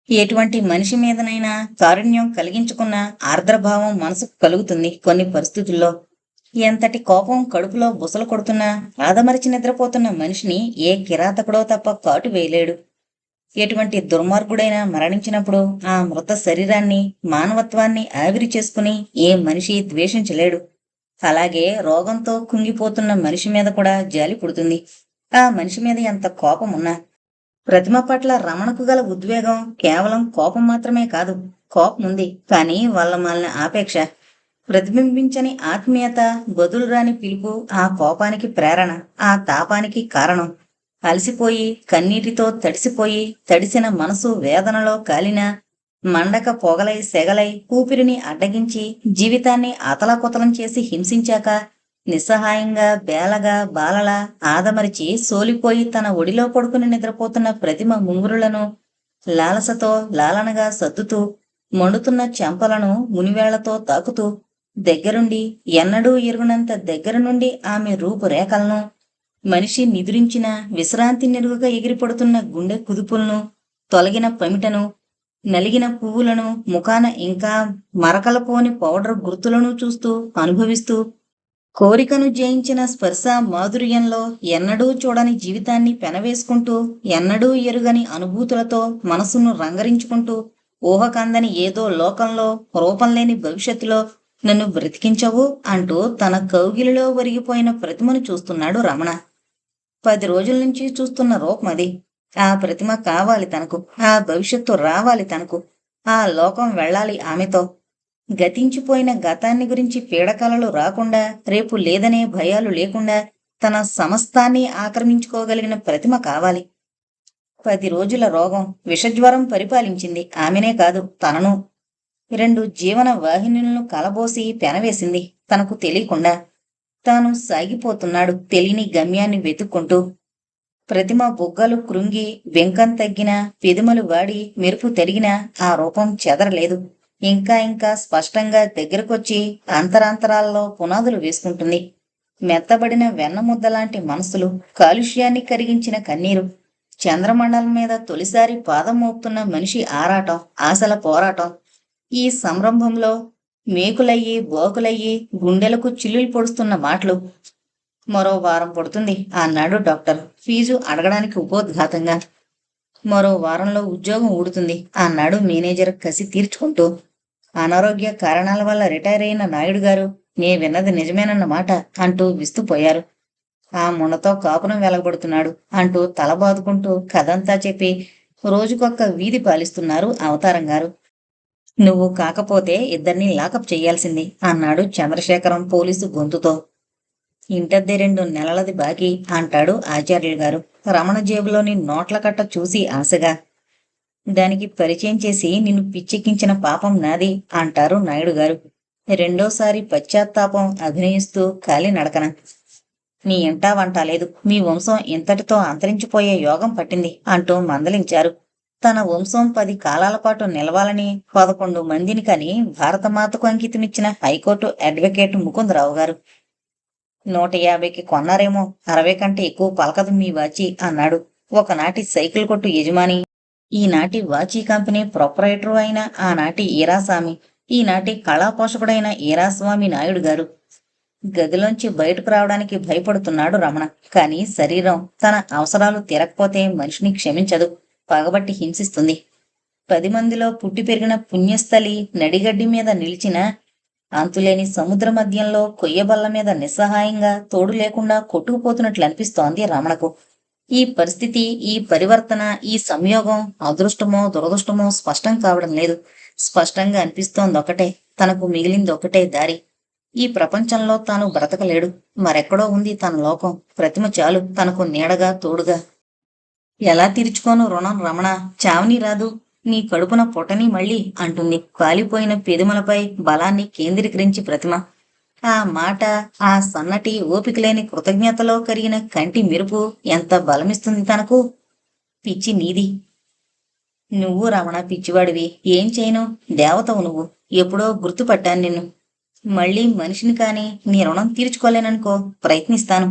ఎటువంటి మనిషి మీదనైనా కారుణ్యం కలిగించుకున్న ఆర్ద్రభావం మనసుకు కలుగుతుంది కొన్ని పరిస్థితుల్లో. ఎంతటి కోపం కడుపులో బుసలు కొడుతున్నా ఆదమరిచి నిద్రపోతున్న మనిషిని ఏ కిరాతకుడో తప్ప కాటు వేయలేడు. ఎటువంటి దుర్మార్గుడైనా మరణించినప్పుడు ఆ మృత శరీరాన్ని, మానవత్వాన్ని ఆవిరి చేసుకుని ఏ మనిషి ద్వేషించలేడు. అలాగే రోగంతో కుంగిపోతున్న మనిషి మీద కూడా జాలి పుడుతుంది. ఆ మనిషి మీద ఎంత కోపం ఉన్నా. ప్రతిమ పట్ల రమణకు గల ఉద్వేగం కేవలం కోపం మాత్రమే కాదు. కోపం ఉంది, కానీ వాళ్ళ మాలిన ఆపేక్ష, ప్రతిబింబించని ఆత్మీయత, బదులురాని పిలుపు ఆ కోపానికి ప్రేరణ, ఆ తాపానికి కారణం. అలసిపోయి కన్నీటితో తడిసిపోయి తడిసిన మనసు వేదనలో కాలిన మండక పొగలై సెగలై ఊపిరిని అడ్డగించి జీవితాన్ని అతలాకుతలం చేసి హింసించాక నిస్సహాయంగా బేలగా బాలలా ఆదమరిచి సోలిపోయి తన ఒడిలో పడుకుని నిద్రపోతున్న ప్రతిమ ముంగురులను లాలసతో లాలనగా సర్దుతూ మండుతున్న చెంపలను మునివేళ్లతో తాకుతూ దగ్గరుండి ఎన్నడూ ఎరుగునంత దగ్గర నుండి ఆమె రూపురేఖలను, మనిషి నిదురించిన విశ్రాంతి నెరుగుగా ఎగిరిపడుతున్న గుండె కుదుపులను, తొలగిన పమిటను, నలిగిన పువ్వులను, ముఖాన ఇంకా మరకలపోని పౌడర్ గుర్తులను చూస్తూ అనుభవిస్తూ, కోరికను జయించిన స్పర్శ మాధుర్యంలో ఎన్నడూ చూడని జీవితాన్ని పెనవేసుకుంటూ, ఎన్నడూ ఎరుగని అనుభూతులతో మనసును రంగరించుకుంటూ, ఊహకందని ఏదో లోకంలో రూపంలేని భవిష్యత్తులో నన్ను బ్రతికించవు అంటూ తన కౌగిలిలో ఒరిగిపోయిన ప్రతిమను చూస్తున్నాడు రమణ. 10 రోజుల నుంచి చూస్తున్న రూపం అది. ఆ ప్రతిమ కావాలి తనకు, ఆ భవిష్యత్తు రావాలి తనకు, ఆ లోకం వెళ్ళాలి ఆమెతో. గతించిపోయిన గతాన్ని గురించి పీడకలలు రాకుండా, రేపు లేదనే భయాలు లేకుండా తన సమస్తాన్ని ఆక్రమించుకోగలిగిన ప్రతిమ కావాలి. 10 రోజుల రోగం, విషజ్వరం పరిపాలించింది ఆమెనే కాదు తనను. 2 జీవన వాహినులను కలబోసి పెనవేసింది తనకు తెలియకుండా. తాను సాగిపోతున్నాడు తెలియని గమ్యాన్ని వెతుక్కుంటూ. ప్రతిమ బుగ్గలు కృంగి వెంకం తగ్గినా, పెదిమలు వాడి మెరుపు తరిగినా ఆ రూపం చెదరలేదు. ఇంకా ఇంకా స్పష్టంగా దగ్గరకొచ్చి అంతరాంతరాల్లో పునాదులు వేసుకుంటుంది. మెత్తబడిన వెన్నముద్దలాంటి మనసులు, కాలుష్యాన్ని కరిగించిన కన్నీరు, చంద్రమండలం మీద తొలిసారి పాదం మోపుతున్న మనిషి ఆరాటం, ఆశల పోరాటం. ఈ సంరంభంలో మేకులయ్యి బోకులయ్యి గుండెలకు చిల్లులు పొడుస్తున్న మాటలు. మరో వారం పడుతుంది అన్నాడు డాక్టర్ ఫీజు అడగడానికి ఉపోద్ఘాతంగా. మరో వారంలో ఉద్యోగం ఊడుతుంది అన్నాడు మేనేజర్ కసి తీర్చుకుంటూ. అనారోగ్య కారణాల వల్ల రిటైర్ అయిన నాయుడు గారు నే విన్నది నిజమేనన్నమాట అంటూ విస్తుపోయారు. ఆ మునతో కాపురం వెలగబడుతున్నాడు అంటూ తల బాదుకుంటూ కథంతా చెప్పి రోజుకొక్క వీధి పాలిస్తున్నారు అవతారం గారు. నువ్వు కాకపోతే ఇద్దరినీ లాకప్ చెయ్యాల్సింది అన్నాడు చంద్రశేఖరం పోలీసు గొంతుతో. ఇంటద్దే 2 నెలలది బాకీ అంటాడు ఆచార్యులు గారు రమణ జేబులోని నోట్ల కట్ట చూసి ఆశగా. దానికి పరిచయం చేసి నిన్ను పిచ్చెక్కించిన పాపం నాది అంటారు నాయుడు గారు రెండోసారి పశ్చాత్తాపం అభినయిస్తూ కాలి నడకన. నీ ఇంటా వంట లేదు, మీ వంశం ఇంతటితో అంతరించిపోయే యోగం పట్టింది అంటూ మందలించారు. తన వంశం 10 కాలాల పాటు నిలవాలని 11 మందిని కని భారతమాతకు అంకితమిచ్చిన హైకోర్టు అడ్వకేట్ ముకుందరావు గారు. 150కి కొన్నారేమో, 60 కంటే ఎక్కువ పలకదు మీ వాచి అన్నాడు ఒకనాటి సైకిల్ కొట్టు యజమాని, ఈనాటి వాచీ కంపెనీ ప్రొపరైటరు అయిన ఆనాటి ఈరాస్వామి, ఈనాటి కళాపోషకుడైన ఈరాస్వామి నాయుడు గారు. గదిలోంచి బయటకు రావడానికి భయపడుతున్నాడు రమణ. కాని శరీరం తన అవసరాలు తీరకపోతే మనిషిని క్షమించదు, పగబట్టి హింసిస్తుంది. 10 మందిలో పుట్టి పెరిగిన పుణ్యస్థలి నడిగడ్డి మీద నిలిచిన అంతులేని సముద్ర మధ్యంలో కొయ్యబల్ల మీద నిస్సహాయంగా తోడు లేకుండా కొట్టుకుపోతున్నట్లు అనిపిస్తోంది రమణకు. ఈ పరిస్థితి, ఈ పరివర్తన, ఈ సంయోగం అదృష్టమో దురదృష్టమో స్పష్టం కావడం లేదు. స్పష్టంగా అనిపిస్తోంది ఒకటే, తనకు మిగిలింది ఒకటే దారి. ఈ ప్రపంచంలో తాను బ్రతకలేడు, మరెక్కడో ఉంది తన లోకం. ప్రతిమ చాలు తనకు నీడగా తోడుగా. ఎలా తీర్చుకోను రుణం రమణ, చావని రాదు, నీ కడుపున పొటని మళ్ళీ అంటుంది కాలిపోయిన పెదిమలపై బలాన్ని కేంద్రీకరించి ప్రతిమ. ఆ మాట, ఆ సన్నటి ఓపికలేని కృతజ్ఞతలో కరిగిన కంటి మెరుపు ఎంత బలమిస్తుంది తనకు. పిచ్చి నీది. నువ్వు రమణ పిచ్చివాడివి, ఏం చేయను, దేవతవు నువ్వు. ఎప్పుడో గుర్తుపట్టాను నిన్ను. మళ్ళీ మనిషిని కాని నీ రుణం తీర్చుకోలేననుకో, ప్రయత్నిస్తాను.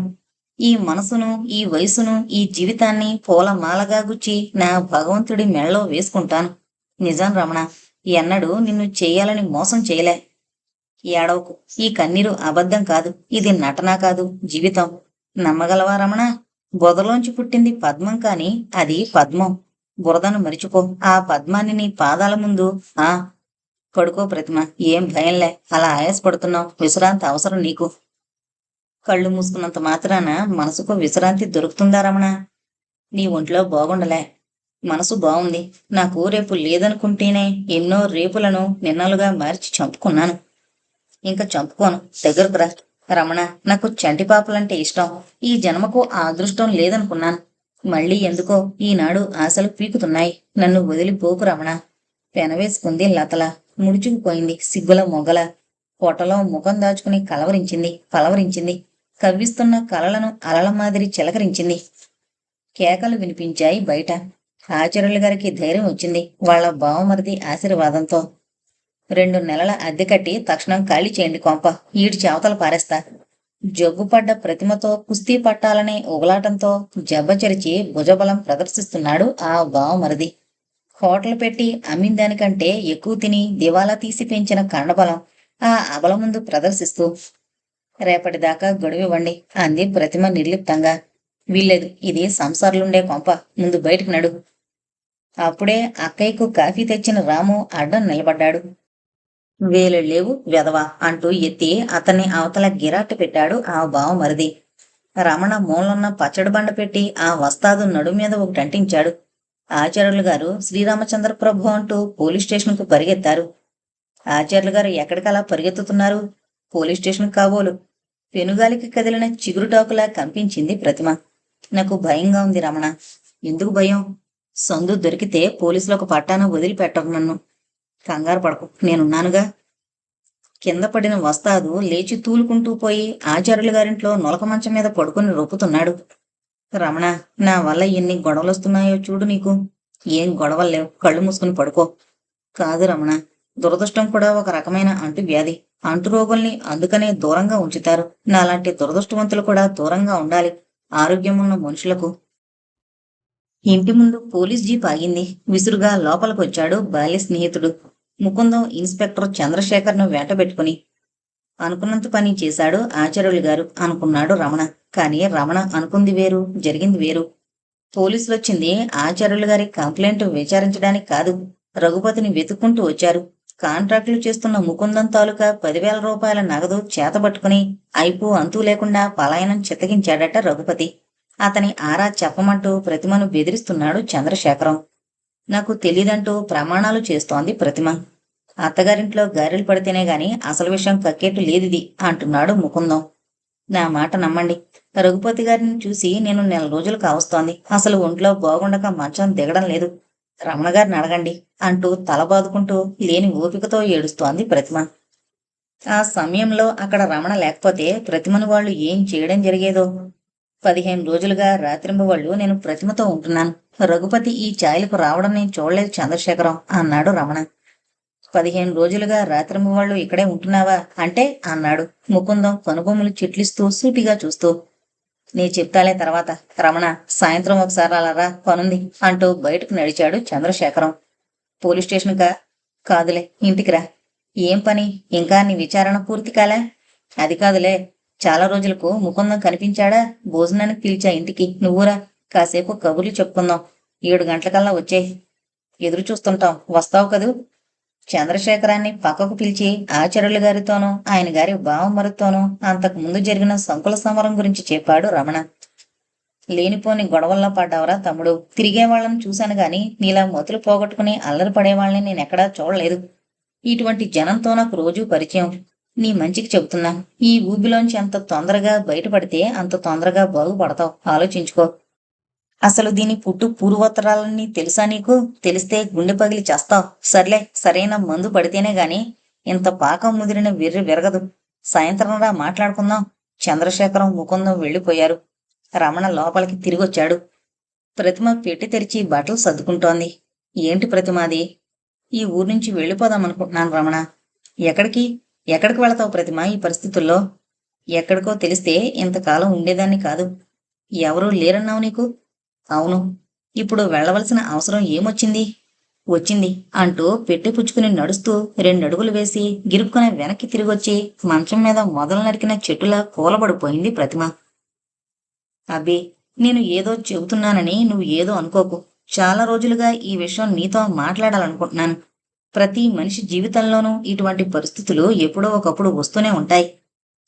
ఈ మనసును, ఈ వయసును, ఈ జీవితాన్ని పూల మాలగా గుచ్చి నా భగవంతుడి మెళ్ళలో వేసుకుంటాను. నిజం రమణ, ఎన్నడూ నిన్ను చెయ్యాలని మోసం చేయలే. ఏడవకు. ఈ కన్నీరు అబద్ధం కాదు. ఇది నటన కాదు, జీవితం. నమ్మగలవా రమణ? బురదలోంచి పుట్టింది పద్మం కాని అది పద్మం. బురదను మరిచిపో. ఆ పద్మాన్ని నీ పాదాల ముందు ఆ పడుకో ప్రతిమ. ఏం భయంలే. అలా ఆయాసపడుతున్నావు. విశ్రాంతి అవసరం నీకు. కళ్ళు మూసుకున్నంత మాత్రాన మనసుకు విశ్రాంతి దొరుకుతుందా రమణ? నీ ఒంట్లో బాగుండలే. మనసు బావుంది. నాకు రేపు లేదనుకుంటేనే ఎన్నో రేపులను నిన్నలుగా మార్చి చంపుకున్నాను. ఇంకా చంపుకోను. దగ్గరకు రా రమణ. నాకు చంటి పాపలంటే ఇష్టం. ఈ జన్మకు ఆ అదృష్టం లేదనుకున్నాను. మళ్ళీ ఎందుకో ఈనాడు ఆశలు పీకుతున్నాయి. నన్ను వదిలిపోకు రమణ. పెనవేసుకుంది లతల. ముడుచుకుపోయింది సిగ్గుల మొగల. పొట్టలో ముఖం దాచుకుని పలవరించింది. కవ్విస్తున్న కలలను అలల మాదిరి చిలకరించింది. కేకలు వినిపించాయి బయట. ఆచార్యుల గారికి ధైర్యం వచ్చింది వాళ్ళ బావమరిది ఆశీర్వాదంతో. 2 నెలల అద్దె కట్టి తక్షణం ఖాళీ చేయండి కొంప. ఈడ్చి అవతల పారేస్తా. జబ్బుపడ్డ ప్రతిమతో కుస్తీ పట్టాలనే ఉగలాటంతో జబ్బచరిచి భుజబలం ప్రదర్శిస్తున్నాడు ఆ బావమరిది. హోటల్ పెట్టి అమ్మిన దానికంటే ఎక్కువ తిని దివాలా తీసి పెంచిన కండబలం ఆ అబల ముందు ప్రదర్శిస్తూ. రేపటిదాకా గడువివ్వండి అంది ప్రతిమ నిర్లిప్తంగా. వీల్లేదు. ఇది సంసారులుండే కొంప. ముందు బయటకు నడు. అప్పుడే అక్కయ్యకు కాఫీ తెచ్చిన రాము అడ్డం నిలబడ్డాడు. వేలు లేవు వెధవా అంటూ ఎత్తి అతన్ని అవతల గిరాటు పెట్టాడు ఆ బావమరిది. రమణ మూలన్న పచ్చడి బండ పెట్టి ఆ వస్తాదు నడు మీద ఒకటి అంటించాడు. ఆచార్యులు గారు శ్రీరామచంద్ర ప్రభు అంటూ పోలీస్ స్టేషన్కు పరిగెత్తారు. ఆచార్యులు గారు ఎక్కడికలా పరిగెత్తుతున్నారు? పోలీస్ స్టేషన్ కాబోలు. పెనుగాలికి కదిలిన చిగురుటాకులా కంపించింది ప్రతిమ. నాకు భయంగా ఉంది రమణ. ఎందుకు భయం? సందు దొరికితే పోలీసులకు పట్టాన వదిలిపెట్టరు నన్ను. కంగారు పడకు, నేనున్నానుగా. కింద పడిన వస్తాదు లేచి తూలుకుంటూ పోయి ఆచార్యుల గారింట్లో నొలక మంచం మీద పడుకుని రొప్పుతున్నాడు. రమణ, నా వల్ల ఎన్ని గొడవలొస్తున్నాయో చూడు నీకు. ఏం గొడవల్లేవు. కళ్ళు మూసుకుని పడుకో. కాదు రమణ, దురదృష్టం కూడా ఒక రకమైన అంటువ్యాధి. అంటురోగుల్ని అందుకనే దూరంగా ఉంచుతారు. నాలాంటి దురదృష్టవంతులు కూడా దూరంగా ఉండాలి ఆరోగ్యం ఉన్న మనుషులకు. ఇంటి ముందు పోలీస్ జీప్ ఆగింది. విసురుగా లోపలికొచ్చాడు బాల్య స్నేహితుడు ముకుందం ఇన్స్పెక్టర్ చంద్రశేఖర్ను వెంటబెట్టుకుని. అనుకున్నంత పని చేశాడు ఆచార్యులు గారు అనుకున్నాడు రమణ. కానీ రమణ అనుకుంది వేరు, జరిగింది వేరు. పోలీసులొచ్చింది ఆచార్యులు గారి కంప్లైంట్ విచారించడానికి కాదు. రఘుపతిని వెతుక్కుంటూ వచ్చారు. కాంట్రాక్టులు చేస్తున్న ముకుందం తాలూకా 10,000 రూపాయల నగదు చేతబట్టుకుని అయిపో అంతూ లేకుండా పలాయనం చిత్తగించాడట రఘుపతి. అతని ఆరా చెప్పమంటూ ప్రతిమను బెదిరిస్తున్నాడు చంద్రశేఖరం. నాకు తెలీదంటూ ప్రమాణాలు చేస్తోంది ప్రతిమ. అత్తగారింట్లో గారెలు పడితేనే గాని అసలు విషయం కక్కేట్టు లేదిది అంటున్నాడు ముకుందం. నా మాట నమ్మండి. రఘుపతి గారిని చూసి నేను 1 నెల రోజులు కావస్తోంది. అసలు ఒంట్లో బాగుండక మంచం దిగడం లేదు. రమణ గారిని అడగండి అంటూ తల బాదుకుంటూ లేని ఓపికతో ఏడుస్తోంది ప్రతిమ. ఆ సమయంలో అక్కడ రమణ లేకపోతే ప్రతిమను వాళ్ళు ఏం చేయడం జరిగేదో. 15 రోజులుగా రాత్రింబవళ్ళు నేను ప్రతిమతో ఉంటున్నాను. రఘుపతి ఈ ఛాయలకు రావడం నేను చూడలేదు చంద్రశేఖరం అన్నాడు రమణ. 15 రోజులుగా రాత్రింబవళ్ళు ఇక్కడే ఉంటున్నావా అంటే అన్నాడు ముకుందం కనుబొమ్మలు చిట్లిస్తూ సూటిగా చూస్తూ. నీ చెప్తాలే తర్వాత. రమణ, సాయంత్రం ఒకసారి అలా రా, పనుంది అంటూ బయటకు నడిచాడు చంద్రశేఖరం. పోలీస్ స్టేషన్కా? కాదులే, ఇంటికి రా. ఏం పని? ఇంకా నీ విచారణ పూర్తి కాలే? అది కాదులే, చాలా రోజులకు ముకుందం కనిపించాడా? భోజనానికి పిలిచా ఇంటికి. నువ్వురా, కాసేపు కబుర్లు చెప్పుకుందాం. 7 గంటలకల్లా వచ్చేయ్. ఎదురు చూస్తుంటాం. వస్తావు కదూ? చంద్రశేఖరాన్ని పక్కకు పిలిచి ఆచార్యుల గారితోనూ ఆయన గారి బావమరితోనూ అంతకు ముందు జరిగిన సంకుల సమరం గురించి చెప్పాడు రమణ. లేనిపోని గొడవల్లో పడ్డావరా తమ్ముడు. తిరిగే వాళ్ళని చూశాను గాని నీలా మొతులు పోగొట్టుకుని అల్లరి పడేవాళ్ళని నేనెక్కడా చూడలేదు. ఇటువంటి జనంతో నాకు రోజూ పరిచయం. నీ మంచికి చెబుతున్నా. ఈ ఊబిలోంచి ఎంత తొందరగా బయటపడితే అంత తొందరగా బాగుపడతావు. ఆలోచించుకో. అసలు దీని పుట్టు పూర్వోత్తరాలన్నీ తెలుసా నీకు? తెలిస్తే గుండె పగిలి చేస్తావు. సర్లే, సరైన మందు పడితేనే గాని ఇంత పాకం ముదిరిన వెర్రి విరగదు. సాయంత్రంరా మాట్లాడుకుందాం. చంద్రశేఖరం ముకుందం వెళ్ళిపోయారు. రమణ లోపలికి తిరిగొచ్చాడు. ప్రతిమ పెట్టి తెరిచి బట్టలు సర్దుకుంటోంది. ఏంటి ప్రతిమాది? ఈ ఊరు నుంచి వెళ్ళిపోదామనుకుంటున్నాను రమణ. ఎక్కడికి? ఎక్కడికి వెళతావు ప్రతిమ ఈ పరిస్థితుల్లో? ఎక్కడికో తెలిస్తే ఇంతకాలం ఉండేదాన్ని కాదు. ఎవరూ లేరన్నావు నీకు? అవును. ఇప్పుడు వెళ్ళవలసిన అవసరం ఏమొచ్చింది? వచ్చింది అంటూ పెట్టి పుచ్చుకుని నడుస్తూ 2 అడుగులు వేసి గిరుక్కున వెనక్కి తిరిగొచ్చి మంచం మీద మొదలు నరికిన చెట్టులా కూలబడిపోయింది ప్రతిమ. అబ్బే, నేను ఏదో చెబుతున్నానని నువ్వు ఏదో అనుకోకు. చాలా రోజులుగా ఈ విషయం నీతో మాట్లాడాలనుకుంటున్నాను. ప్రతి మనిషి జీవితంలోనూ ఇటువంటి పరిస్థితులు ఎప్పుడో ఒకప్పుడు వస్తూనే ఉంటాయి.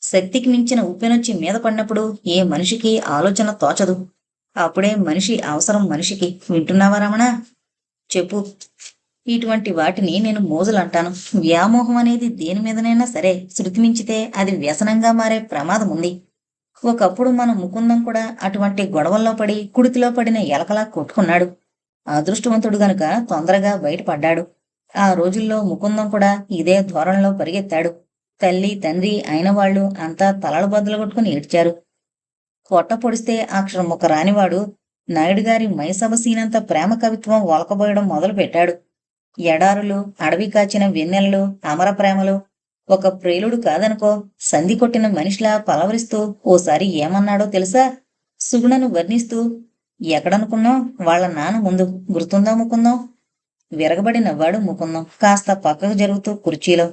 శక్తికి మించిన ఉప్పెనొచ్చి మీద పడినప్పుడు ఏ మనిషికి ఆలోచన తోచదు. అప్పుడే మనిషి అవసరం మనిషికి. వింటున్నావా రమణ? చెప్పు. ఇటువంటి వాటిని నేను మోజులంటాను. వ్యామోహం అనేది దేని మీదనైనా సరే శృతి మించితే అది వ్యసనంగా మారే ప్రమాదం ఉంది. ఒకప్పుడు మన ముకుందం కూడా అటువంటి గొడవల్లో పడి కుడితిలో పడిన ఎలకలా కొట్టుకున్నాడు. అదృష్టవంతుడు గనుక తొందరగా బయటపడ్డాడు. ఆ రోజుల్లో ముకుందం కూడా ఇదే ధోరణిలో పరిగెత్తాడు. తల్లి తండ్రి అయిన వాళ్ళు అంతా తలలు బద్దలు కొట్టుకుని ఏడ్చారు. పొట్ట పొడిస్తే అక్షరం ముక్క రానివాడు నాయుడు గారి మైసభ సీనంత ప్రేమ కవిత్వం ఒలకబోయడం మొదలు పెట్టాడు. ఎడారులు, అడవి కాచిన వెన్నెలలు, అమర ప్రేమలు. ఒక ప్రేలుడు కాదనుకో, సంధి కొట్టిన మనిషిలా పలవరిస్తూ ఓసారి ఏమన్నాడో తెలుసా? సుగుణను వర్ణిస్తూ, ఎక్కడనుకున్నాం వాళ్ళ నాన్న ముందు, గుర్తుందా ముకుందం? విరగబడి నవ్వాడు ముకుందం కాస్త పక్కకు జరుగుతూ కుర్చీలో.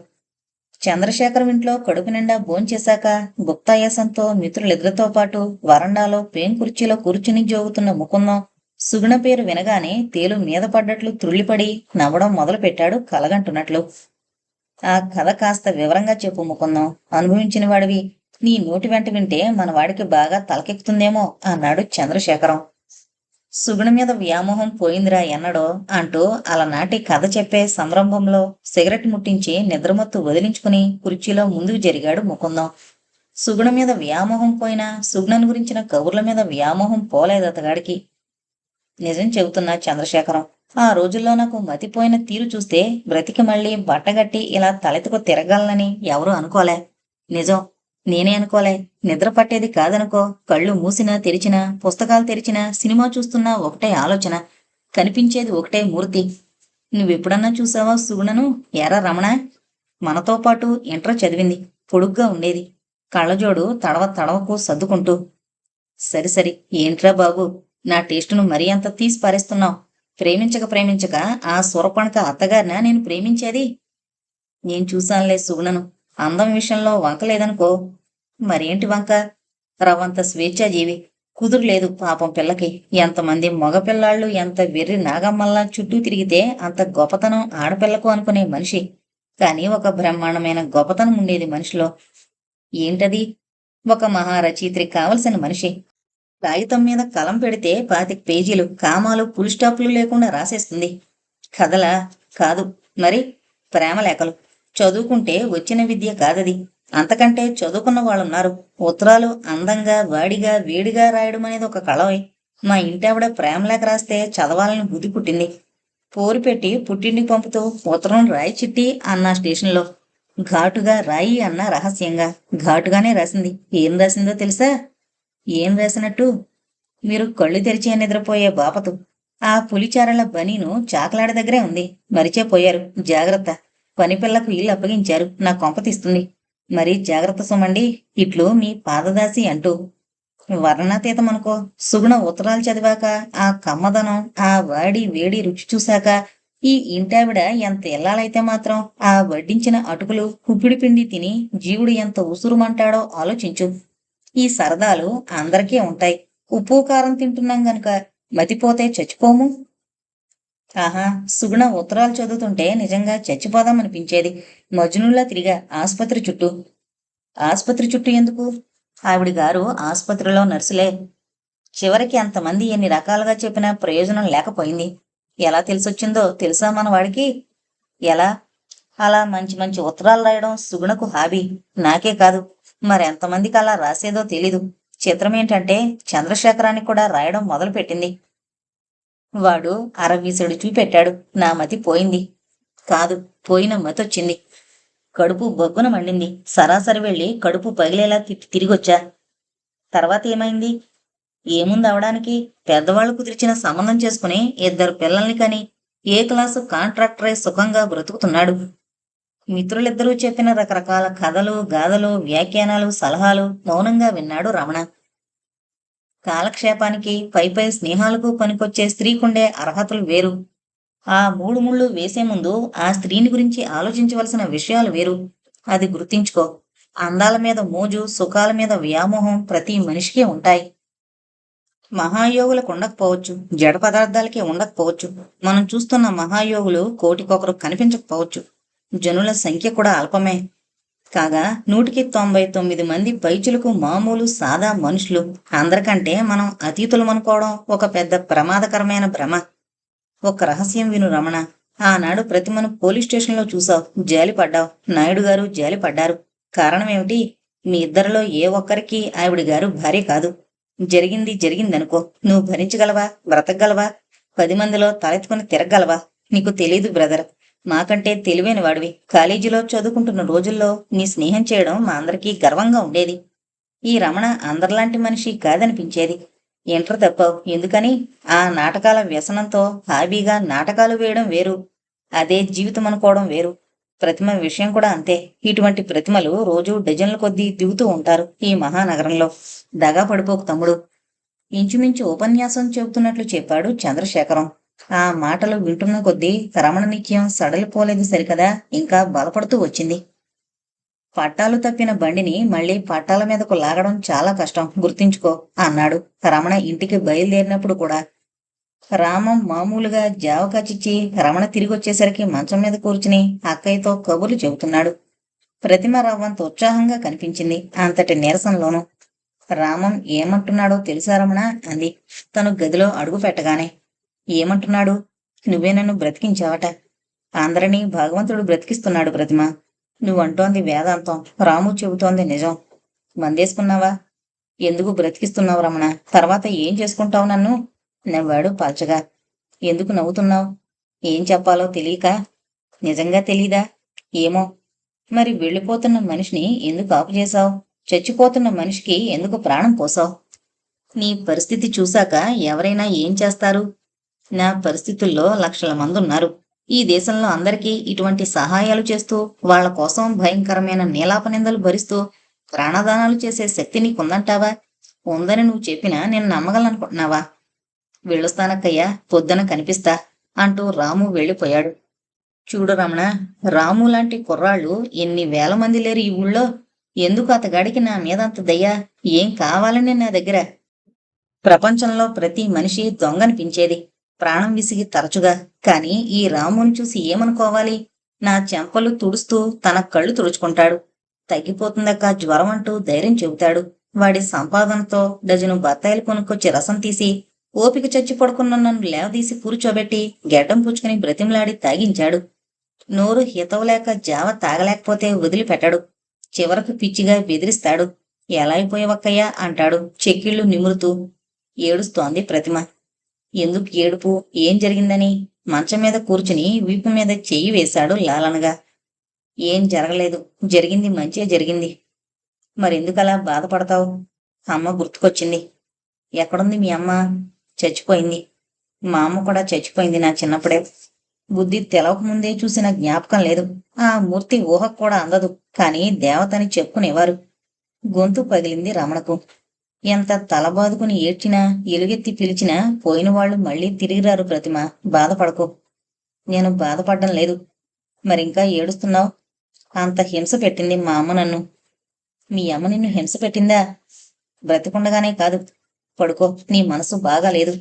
చంద్రశేఖరం ఇంట్లో కడుపు నిండా భోంచేశాక గుప్తాయాసంతో మిత్రులిద్దరితో పాటు వరండాలో పేం కుర్చీలో కూర్చుని జోగుతున్న ముకుందం సుగుణ పేరు వినగానే తేలు మీద పడ్డట్లు త్రుళ్ళిపడి నవ్వడం మొదలుపెట్టాడు కలగంటున్నట్లు. ఆ కథ కాస్త వివరంగా చెప్పు ముకుందం, అనుభవించిన వాడివి. నీ నోటి వెంట వింటే మన వాడికి బాగా తలకెక్కుతుందేమో అన్నాడు చంద్రశేఖరం. సుగుణ మీద వ్యామోహం పోయిందిరా ఎన్నడో అంటూ అలనాటి కథ చెప్పే సంరంభంలో సిగరెట్ ముట్టించి నిద్రమత్తు వదిలించుకుని కుర్చీలో ముందుకు జరిగాడు ముకుందం. సుగుణ మీద వ్యామోహం పోయినా సుగుణను గురించిన కబుర్ల మీద వ్యామోహం పోలేదతగాడికి. నిజం చెబుతున్నా చంద్రశేఖరం, ఆ రోజుల్లో నాకు మతిపోయిన తీరు చూస్తే బ్రతికి మళ్ళీ బట్టగట్టి ఇలా తలెత్తుకు తిరగాలనని ఎవరూ అనుకోలే. నిజం, నేనే అనుకోలే. నిద్ర పట్టేది కాదనుకో, కళ్ళు మూసినా తెరిచినా, పుస్తకాలు తెరిచినా, సినిమా చూస్తున్నా ఒకటే ఆలోచన, కనిపించేది ఒకటే మూర్తి. నువ్వెప్పుడన్నా చూసావా సుగుణను? ఎరా రమణ? మనతో పాటు ఇంటర్ చదివింది, పొడుగ్గా ఉండేది, కళ్ళజోడు తడవ తడవకు సర్దుకుంటూ. సరిసరి, ఏంట్రా బాబు, నా టేస్టును మరీ అంత తీసి పారేస్తున్నావు. ప్రేమించక ఆ సూరపణక అత్తగారినా నేను ప్రేమించేది? నేను చూశానులే సుగుణను, అందం విషయంలో వంకలేదనుకో. మరేంటి వంక? రవంత స్వేచ్ఛాజీవి. కుదురులేదు పాపం పిల్లకి. ఎంతమంది మగపిల్లాళ్ళు ఎంత వెర్రి నాగమ్మల్లా చుట్టూ తిరిగితే అంత గొప్పతనం ఆడపిల్లకు అనుకునే మనిషి. కానీ ఒక బ్రహ్మాండమైన గొప్పతనం ఉండేది మనిషిలో. ఏంటది? ఒక మహారచయిత్రి కావలసిన మనిషి. కాగితం మీద కలం పెడితే 25 పేజీలు కామాలు పుల్ స్టాప్లు లేకుండా రాసేస్తుంది. కథలా? కాదు. మరి ప్రేమలేఖలు. చదువుకుంటే వచ్చిన విద్య కాదది. అంతకంటే చదువుకున్న వాళ్ళున్నారు. ఉత్తరాలు అందంగా వాడిగా వేడిగా రాయడం అనేది ఒక కళవై. మా ఇంటావిడ ప్రేమలేఖ రాస్తే చదవాలని బుద్ధి పుట్టింది. పోరు పెట్టి పుట్టింటికి పంపుతూ ఉత్తరం రాయి చిట్టి అన్న స్టేషన్లో. ఘాటుగా రాయి అన్న రహస్యంగా. ఘాటుగానే రాసింది. ఏం రాసిందో తెలుసా? ఏం రాసినట్టు? మీరు కళ్ళు తెరిచే నిద్రపోయే బాపతు. ఆ పులిచారల బనీను చాకలాడి దగ్గరే ఉంది. మరిచేపోయారు. జాగ్రత్త. పనిపిల్లకు ఇల్లు అప్పగించారు. నా కొంపతీస్తుంది. మరీ జాగ్రత్త సుమండి. ఇట్లు మీ పాదదాసి అంటూ. వర్ణాతీతం అనుకో. సుగుణ ఉత్తరాలు చదివాక, ఆ కమ్మదనం, ఆ వాడి వేడి రుచి చూశాక, ఈ ఇంటావిడ ఎంత ఎల్లాలైతే మాత్రం ఆ వడ్డించిన అటుకులు కుప్పిడి పిండి తిని జీవుడు ఎంత ఉసురుమంటాడో ఆలోచించు. ఈ సరదాలు అందరికీ ఉంటాయి. ఉప్పు కారం తింటున్నాం గనుక మతిపోతే చచ్చిపోము. ఆహా, సుగుణ ఉత్తరాలు చదువుతుంటే నిజంగా చచ్చిపోదామనిపించేది. మజ్నుల్లా తిరిగా ఆస్పత్రి చుట్టూ. ఆస్పత్రి చుట్టూ ఎందుకు? ఆవిడి గారు ఆస్పత్రిలో నర్సులే. చివరికి అంతమంది ఎన్ని రకాలుగా చెప్పినా ప్రయోజనం లేకపోయింది. ఎలా తెలిసొచ్చిందో తెలుసా మన వాడికి? ఎలా? అలా మంచి మంచి ఉత్తరాలు రాయడం సుగుణకు హాబీ. నాకే కాదు, మరెంతమందికి అలా రాసేదో తెలీదు. చిత్రమేంటంటే చంద్రశేఖరానికి కూడా రాయడం మొదలుపెట్టింది. వాడు అరవీసుడు చూపెట్టాడు. నా మతి పోయింది. కాదు, పోయిన మతొచ్చింది. కడుపు బొగ్గున మండింది. సరాసరి వెళ్ళి కడుపు పగిలేలా తిరిగొచ్చా. తర్వాత ఏమైంది? ఏముంది అవడానికి? పెద్దవాళ్లు కుదిర్చిన సంబంధం చేసుకుని 2 పిల్లల్ని కని ఏ క్లాసు కాంట్రాక్టరై సుఖంగా బ్రతుకుతున్నాడు. మిత్రులిద్దరూ చెప్పిన రకరకాల కథలు, గాథలు, వ్యాఖ్యానాలు, సలహాలు మౌనంగా విన్నాడు రమణ. కాలక్షేపానికి పై స్నేహాలకు పనికొచ్చే స్త్రీకుండే అర్హతలు వేరు. ఆ మూడు ముళ్ళు వేసే ముందు ఆ స్త్రీని గురించి ఆలోచించవలసిన విషయాలు వేరు. అది గుర్తించుకో. అందాల మీద మోజు, సుఖాల మీద వ్యామోహం ప్రతి మనిషికి ఉంటాయి. మహాయోగులకు ఉండకపోవచ్చు, జడ పదార్థాలకే ఉండకపోవచ్చు. మనం చూస్తున్న మహాయోగులు కోటికొకరు కనిపించకపోవచ్చు. జనుల సంఖ్య కూడా అల్పమే. కాగా 199 మంది పైచులకు మామూలు సాదా మనుషులు. అందరికంటే మనం అతీతులమనుకోవడం ఒక పెద్ద ప్రమాదకరమైన భ్రమ. ఒక రహస్యం విను రమణ. ఆనాడు ప్రతిమను పోలీస్ స్టేషన్లో చూసావు, జాలిపడ్డావు. నాయుడు గారు జాలిపడ్డారు. కారణమేమిటి? మీ ఇద్దరిలో ఏ ఒక్కరికి ఆవిడ గారు భార్య కాదు. జరిగింది జరిగిందనుకో. నువ్వు భరించగలవా? బ్రతకగలవా? 10 మందిలో తలెత్తుకుని తిరగగలవా? నీకు తెలీదు బ్రదర్. మాకంటే తెలివైన వాడివి. కాలేజీలో చదువుకుంటున్న రోజుల్లో నీ స్నేహం చేయడం మా అందరికీ గర్వంగా ఉండేది. ఈ రమణ అందరిలాంటి మనిషి కాదనిపించేది. ఇంటర్ తప్పావు. ఎందుకని? ఆ నాటకాల వ్యసనంతో హాబీగా నాటకాలు వేయడం వేరు, అదే జీవితం అనుకోవడం వేరు. ప్రతిమ విషయం కూడా అంతే. ఇటువంటి ప్రతిమలు రోజూ డజన్ల కొద్దీ దిగుతూ ఉంటారు ఈ మహానగరంలో. దగా పడిపోకు తమ్ముడు. ఇంచుమించు ఉపన్యాసం చెబుతున్నట్లు చెప్పాడు చంద్రశేఖరం. ఆ మాటలు వింటున్న కొద్దీ రమణ నిత్యం సడలిపోలేదు సరికదా, ఇంకా బలపడుతూ వచ్చింది. పట్టాలు తప్పిన బండిని మళ్ళీ పట్టాల మీదకు లాగడం చాలా కష్టం, గుర్తుంచుకో అన్నాడు రమణ ఇంటికి బయలుదేరినప్పుడు కూడా. రామం మామూలుగా జావ కాచిచ్చి రమణ తిరిగొచ్చేసరికి మంచం మీద కూర్చుని అక్కయ్యతో కబుర్లు చెబుతున్నాడు. ప్రతిమ రవ్వంత ఉత్సాహంగా కనిపించింది అంతటి నీరసంలోనూ. రామం ఏమంటున్నాడో తెలుసా రమణ అంది తను గదిలో అడుగు పెట్టగానే. ఏమంటున్నాడు? నువ్వే నన్ను బ్రతికించావట. అందరినీ భగవంతుడు బ్రతికిస్తున్నాడు ప్రతిమ. నువ్వంటోంది వేదాంతం, రాము చెబుతోంది నిజం. మందేసుకున్నావా? ఎందుకు బ్రతికిస్తున్నావు రమణ? తర్వాత ఏం చేసుకుంటావు నన్ను? నవ్వాడు పల్చగా. ఎందుకు నవ్వుతున్నావు? ఏం చెప్పాలో తెలియక? నిజంగా తెలీదా? ఏమో. మరి వెళ్ళిపోతున్న మనిషిని ఎందుకు ఆపు చేశావు? చచ్చిపోతున్న మనిషికి ఎందుకు ప్రాణం పోసావు? నీ పరిస్థితి చూశాక ఎవరైనా ఏం చేస్తారు? నా పరిస్థితుల్లో లక్షల మంది ఉన్నారు. ఈ దేశంలో అందరికీ ఇటువంటి సహాయాలు చేస్తూ, వాళ్ల కోసం భయంకరమైన నీలాపనిందలు భరిస్తూ ప్రాణదానాలు చేసే శక్తి నీకుందంటావా? ఉందని నువ్వు చెప్పినా నేను నమ్మగలనుకుంటున్నావా? వెళ్ళొస్తానక్కయ్యా, పొద్దున కనిపిస్తా అంటూ రాము వెళ్ళిపోయాడు. చూడు రమణ, రాము లాంటి కుర్రాళ్ళు ఎన్ని వేల మంది లేరు ఈ ఊళ్ళో. ఎందుకు అతగాడికి నా మీదంత దయ్యా? ఏం కావాలని నా దగ్గర? ప్రపంచంలో ప్రతి మనిషి దొంగనిపించేది, ప్రాణం విసిగి తరచుగా. కాని ఈ రాముని చూసి ఏమనుకోవాలి? నా చెంపలు తుడుస్తూ తన కళ్ళు తుడుచుకుంటాడు. తగ్గిపోతుందక్క జ్వరం అంటూ ధైర్యం చెబుతాడు. వాడి సంపాదనతో డజను బత్తాయిలు కొనుక్కొచ్చి రసం తీసి ఓపిక చచ్చి పడుకున్న నన్ను లేవదీసి కూర్చోబెట్టి గెడ్డం పుచ్చుకుని బ్రతిమలాడి తాగించాడు. నోరు హితవలేక జావ తాగలేకపోతే వదిలిపెట్టాడు. చివరకు పిచ్చిగా బెదిరిస్తాడు. ఎలా అయిపోయావక్కయ్యా అంటాడు చెక్కిళ్ళు నిమురుతూ. ఏడుస్తోంది ప్రతిమ. ఎందుకు ఏడుపు? ఏం జరిగిందని? మంచం మీద కూర్చుని వీపు మీద చెయ్యి వేశాడు లాలనగా. ఏం జరగలేదు. జరిగింది మంచే జరిగింది. మరెందుకలా బాధపడతావు? అమ్మ గుర్తుకొచ్చింది. ఎక్కడుంది మీ అమ్మ? చచ్చిపోయింది. మా అమ్మ కూడా చచ్చిపోయింది నా చిన్నప్పుడే. బుద్ధి తెలవకముందే చూసిన జ్ఞాపకం లేదు. ఆ మూర్తి ఊహకు కూడా అందదు. కాని దేవతని చెప్పుకునేవారు. గొంతు పగిలింది రమణకు. ఎంత తలబాదుకుని ఏడ్చినా, ఎలుగెత్తి పిలిచినా పోయిన వాళ్ళు మళ్ళీ తిరిగిరారు ప్రతిమ. బాధపడకు. నేను బాధపడ్డం లేదు. మరింకా ఏడుస్తున్నావు? అంత హింస పెట్టింది మా అమ్మ నన్ను. మీ అమ్మ నిన్ను హింస పెట్టిందా? బ్రతికుండగానే కాదు. పడుకో, నీ మనసు బాగాలేదు.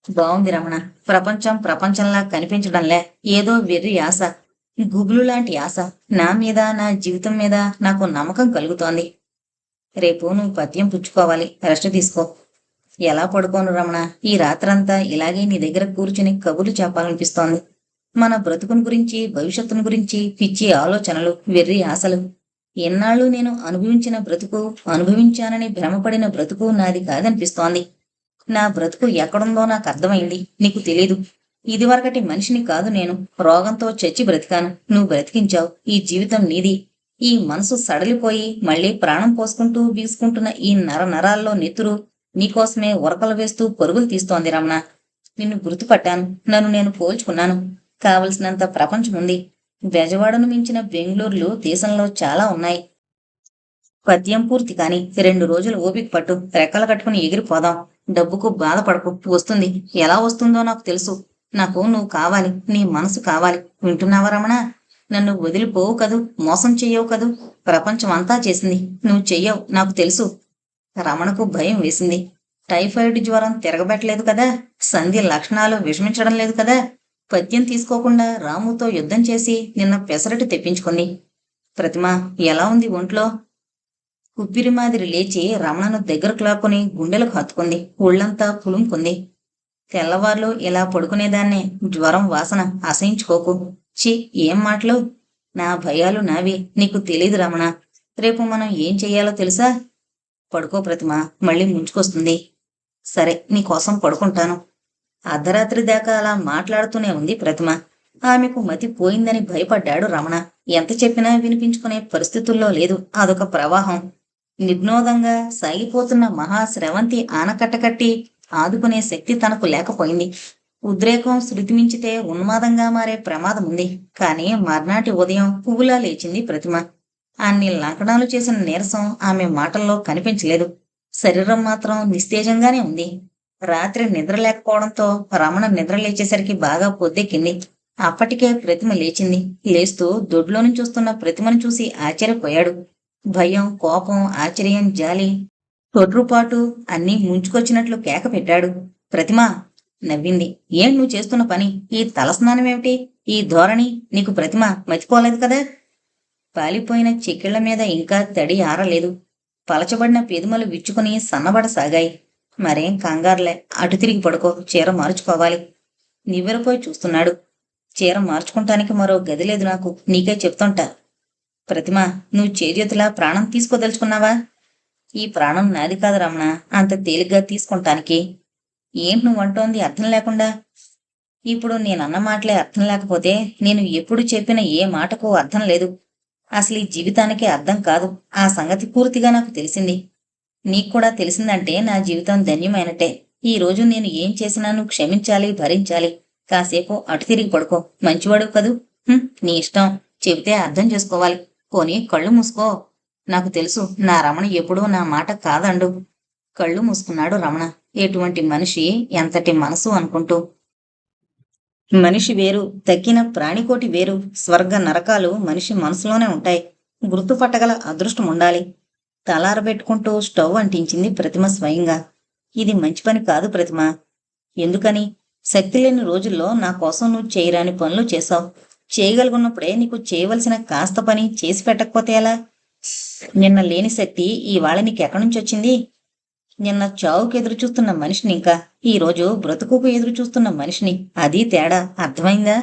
బావుంది రమణ. ప్రపంచం ప్రపంచంలా కనిపించడంలే. ఏదో వెర్రి ఆశ, గుబులు లాంటి ఆశ. నా మీద, నా జీవితం మీద నాకు నమ్మకం కలుగుతోంది. రేపు నువ్వు పద్యం పుచ్చుకోవాలి, రెస్ట్ తీసుకో. ఎలా పడుకోను రమణ? ఈ రాత్రంతా ఇలాగే నీ దగ్గర కూర్చుని కబుర్లు చెప్పాలనిపిస్తోంది. మన బ్రతుకుని గురించి, భవిష్యత్తును గురించి పిచ్చి ఆలోచనలు, వెర్రి ఆశలు. ఎన్నాళ్ళు నేను అనుభవించిన బ్రతుకు, అనుభవించానని భ్రమపడిన బ్రతుకు నాది కాదనిపిస్తోంది. నా బ్రతుకు ఎక్కడుందో నాకు అర్థమైంది. నీకు తెలీదు. ఇదివరకటి మనిషిని కాదు నేను. రోగంతో చచ్చి బ్రతికాను. నువ్వు బ్రతికించావు. ఈ జీవితం నీది. ఈ మనసు సడలిపోయి మళ్ళీ ప్రాణం పోసుకుంటూ బీసుకుంటున్న ఈ నరాల్లో నెత్తురు నీకోసమే ఉరకలు వేస్తూ పరుగులు తీస్తోంది రమణ. నిన్ను గుర్తుపట్టాను. నన్ను నేను పోల్చుకున్నాను. కావలసినంత ప్రపంచం ఉంది. బెజవాడను మించిన బెంగళూరులు దేశంలో చాలా ఉన్నాయి. పద్యం పూర్తి కాని 2 రోజులు ఓపిక పట్టు. రెక్కలు కట్టుకుని ఎగిరిపోదాం. డబ్బుకు బాధపడకు. వస్తుంది. ఎలా వస్తుందో నాకు తెలుసు. నాకు నువ్వు కావాలి, నీ మనసు కావాలి. వింటున్నావా రమణ? నన్ను వదిలిపోవు కదూ, మోసం చెయ్యవు కదూ. ప్రపంచం అంతా చేసింది, నువ్వు చెయ్యవు, నాకు తెలుసు. రమణకు భయం వేసింది. టైఫాయిడ్ జ్వరం తిరగబెట్టలేదు కదా, సంధి లక్షణాలు విషమించడం లేదు కదా. పద్యం తీసుకోకుండా రాముతో యుద్ధం చేసి నిన్న పెసరటి తెప్పించుకుంది. ప్రతిమ ఎలా ఉంది ఒంట్లో? ఉప్పిరి మాదిరి లేచి రమణను దగ్గరకు లాక్కొని గుండెలకు హత్తుకుంది. ఒళ్ళంతా పులుముకుంది. తెల్లవార్లు ఇలా పడుకునేదాన్నే, జ్వరం వాసన అసహించుకోకు. ఛీ, ఏం మాటలు? నా భయాలు నావి, నీకు తెలీదు రమణ. రేపు మనం ఏం చెయ్యాలో తెలుసా? పడుకో ప్రతిమ, మళ్ళీ ముంచుకొస్తుంది. సరే, నీకోసం పడుకుంటాను. అర్ధరాత్రి దాకా అలా మాట్లాడుతూనే ఉంది ప్రతిమ. ఆమెకు మతి పోయిందని భయపడ్డాడు రమణ. ఎంత చెప్పినా వినిపించుకునే పరిస్థితుల్లో లేదు. అదొక ప్రవాహం. నిర్నోదంగా సాగిపోతున్న మహాస్రవంతి ఆనకట్ట కట్టి ఆదుకునే శక్తి తనకు లేకపోయింది. ఉద్రేకం శృతిమించితే ఉన్మాదంగా మారే ప్రమాదం ఉంది. కానీ మర్నాటి ఉదయం పువ్వులా లేచింది ప్రతిమ. అన్ని లంకణాలు చేసిన నీరసం ఆమె మాటల్లో కనిపించలేదు. శరీరం మాత్రం నిస్తేజంగానే ఉంది. రాత్రి నిద్ర లేకపోవడంతో రమణ నిద్ర లేచేసరికి బాగా పొద్దెక్కింది. అప్పటికే ప్రతిమ లేచింది. లేస్తూ దొడ్లోని చూస్తున్న ప్రతిమను చూసి ఆశ్చర్యపోయాడు. భయం, కోపం, ఆశ్చర్యం, జాలి, తొట్రుపాటు అన్నీ ముంచుకొచ్చినట్లు కేక పెట్టాడు. ప్రతిమా! నవ్వింది. ఏం నువ్వు చేస్తున్న పని? ఈ తలస్నానమేమిటి? ఈ ధోరణి? నీకు ప్రతిమ మతిపోలేదు కదా? పాలిపోయిన చెక్కిళ్ల మీద ఇంకా తడి ఆరలేదు. పలచబడిన పెదుమలు విచ్చుకుని సన్నబడసాగాయి. మరేం కంగారులే, అటు తిరిగి పడుకో, చీర మార్చుకోవాలి. నివ్వెరపోయి చూస్తున్నాడు. చీర మార్చుకుంటానికి మరో గది లేదు నాకు, నీకే చెప్తుంటా. ప్రతిమ, నువ్వు చేజేతులా ప్రాణం తీసుకోదలుచుకున్నావా? ఈ ప్రాణం నాది కాదు రమణ, అంత తేలిగ్గా తీసుకుంటానికి. ఏంటి నువ్వంటోంది అర్థం లేకుండా? ఇప్పుడు నేనన్న మాటలే అర్థం లేకపోతే నేను ఎప్పుడు చెప్పిన ఏ మాటకు అర్థం లేదు. అసలు ఈ జీవితానికే అర్థం కాదు. ఆ సంగతి పూర్తిగా నాకు తెలిసింది. నీకు కూడా తెలిసిందంటే నా జీవితం ధన్యమైనట్టే. ఈ రోజు నేను ఏం చేసినా నువ్వు క్షమించాలి, భరించాలి. కాసేపు అటు తిరిగి పడుకో, మంచివాడు కదూ. నీ ఇష్టం, చెబితే అర్థం చేసుకోవాలి. పోనీ కళ్ళు మూసుకో. నాకు తెలుసు, నా రమణ ఎప్పుడూ నా మాట కాదండు. కళ్ళు మూసుకున్నాడు రమణ. ఎటువంటి మనిషి, ఎంతటి మనసు అనుకుంటూ. మనిషి వేరు, తక్కిన ప్రాణికోటి వేరు. స్వర్గ నరకాలు మనిషి మనసులోనే ఉంటాయి. గుర్తుపట్టగల అదృష్టం ఉండాలి. తలారబెట్టుకుంటూ స్టవ్ అంటించింది ప్రతిమ స్వయంగా. ఇది మంచి పని కాదు ప్రతిమ. ఎందుకని? శక్తి లేని రోజుల్లో నా కోసం నువ్వు చేయరాని పనులు చేశావు. చేయగలుగున్నప్పుడే నీకు చేయవలసిన కాస్త పని చేసి పెట్టకపోతే ఎలా? నిన్న లేని శక్తి ఈవేళ నీకెక్కడి నుంచి వచ్చింది? నిన్న చావుకు ఎదురు చూస్తున్న మనిషిని, ఇంకా ఈ రోజు బ్రతుకుకు ఎదురు చూస్తున్న మనిషిని. అది తేడా, అర్థమైందా?